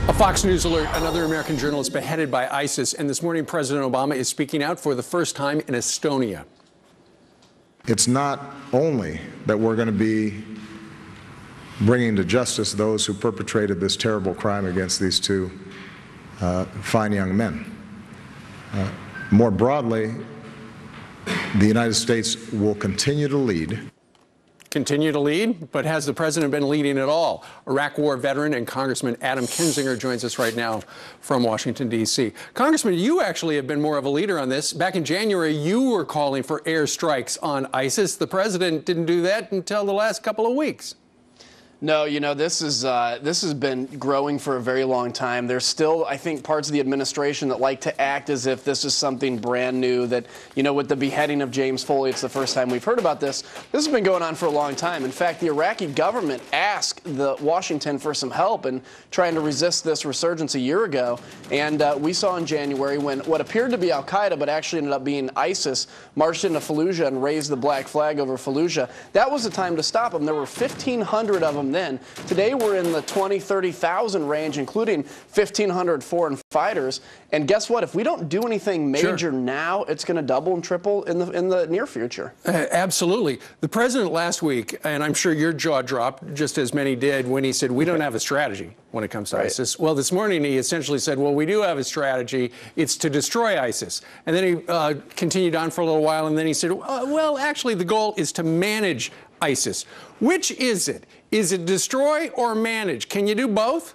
A Fox News alert, another American journalist beheaded by ISIS, and this morning President Obama is speaking out for the first time in Estonia. It's not only that we're going to be bringing to justice those who perpetrated this terrible crime against these two fine young men. More broadly, the United States will continue to lead. Continue to lead, but has the president been leading at all? Iraq War veteran and Congressman Adam Kinzinger joins us right now from Washington, D.C. Congressman, you actually have been more of a leader on this. Back in January, you were calling for airstrikes on ISIS. The president didn't do that until the last couple of weeks. No, you know, this has been growing for a very long time. There's still, I think, parts of the administration that like to act as if this is something brand new, that, you know, with the beheading of James Foley, it's the first time we've heard about this. This has been going on for a long time. In fact, the Iraqi government asked Washington for some help in trying to resist this resurgence a year ago. And we saw in January when what appeared to be al-Qaeda but actually ended up being ISIS marched into Fallujah and raised the black flag over Fallujah. That was the time to stop them. There were 1,500 of them then. Today we're in the 20,000, 30,000 range, including 1,500 foreign fighters. And guess what? If we don't do anything major now, it's going to double and triple in the near future. Absolutely. The president last week, and I'm sure your jaw dropped, just as many did, when he said, we don't have a strategy when it comes to ISIS. Well, this morning he essentially said, well, we do have a strategy. It's to destroy ISIS. And then he continued on for a little while, and then he said, well, actually, the goal is to manage ISIS. Which is it? Is it destroy or manage? Can you do both?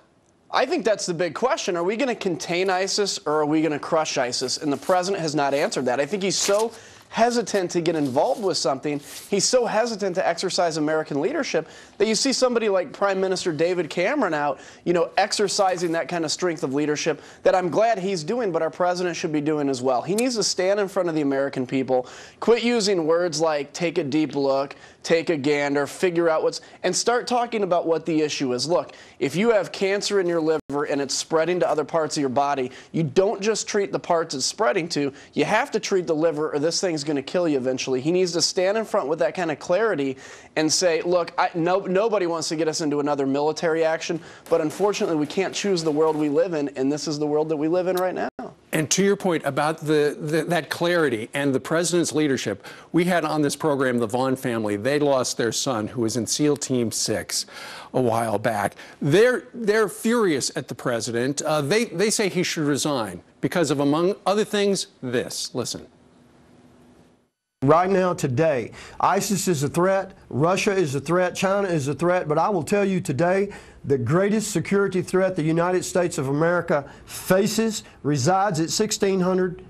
I think that's the big question. Are we going to contain ISIS or are we going to crush ISIS? And the president has not answered that. I think he's so hesitant to get involved with something. He's so hesitant to exercise American leadership that you see somebody like Prime Minister David Cameron out, you know, exercising that kind of strength of leadership that I'm glad he's doing, but our president should be doing as well. He needs to stand in front of the American people, quit using words like take a deep look, take a gander, figure out what's, and start talking about what the issue is. Look, if you have cancer in your liver and it's spreading to other parts of your body, you don't just treat the parts it's spreading to, you have to treat the liver or this thing's going to kill you eventually. He needs to stand in front with that kind of clarity and say, look, nobody wants to get us into another military action, but unfortunately we can't choose the world we live in, and this is the world that we live in right now. And to your point about that clarity and the president's leadership, we had on this program the Vaughn family. They lost their son, who was in SEAL Team 6 a while back. They're furious at the president. They say he should resign because of, among other things, this. Listen. Right now, today, ISIS is a threat, Russia is a threat, China is a threat, but I will tell you today, the greatest security threat the United States of America faces resides at 1600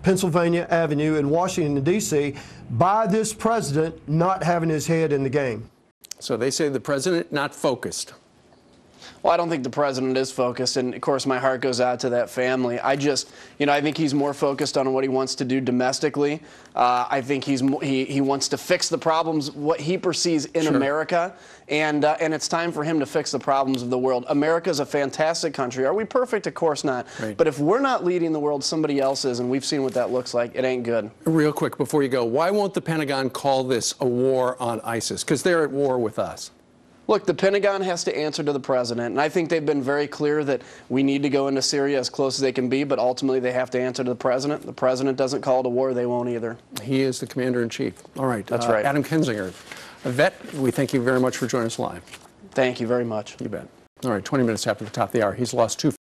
Pennsylvania Avenue in Washington, D.C., by this president not having his head in the game. So they say the president not focused. Well, I don't think the president is focused, and of course my heart goes out to that family. I think he's more focused on what he wants to do domestically. I think he wants to fix the problems, what he perceives in America, and it's time for him to fix the problems of the world. America's a fantastic country. Are we perfect? Of course not. Right. But if we're not leading the world, somebody else is, and we've seen what that looks like. It ain't good. Real quick before you go, why won't the Pentagon call this a war on ISIS? Because they're at war with us. Look, the Pentagon has to answer to the president, and I think they've been very clear that we need to go into Syria as close as they can be, but ultimately they have to answer to the president. The president doesn't call it a war, they won't either. He is the commander-in-chief. All right. That's right. Adam Kinzinger, a vet, we thank you very much for joining us live. Thank you very much. You bet. All right, 20 minutes after the top of the hour. He's lost 2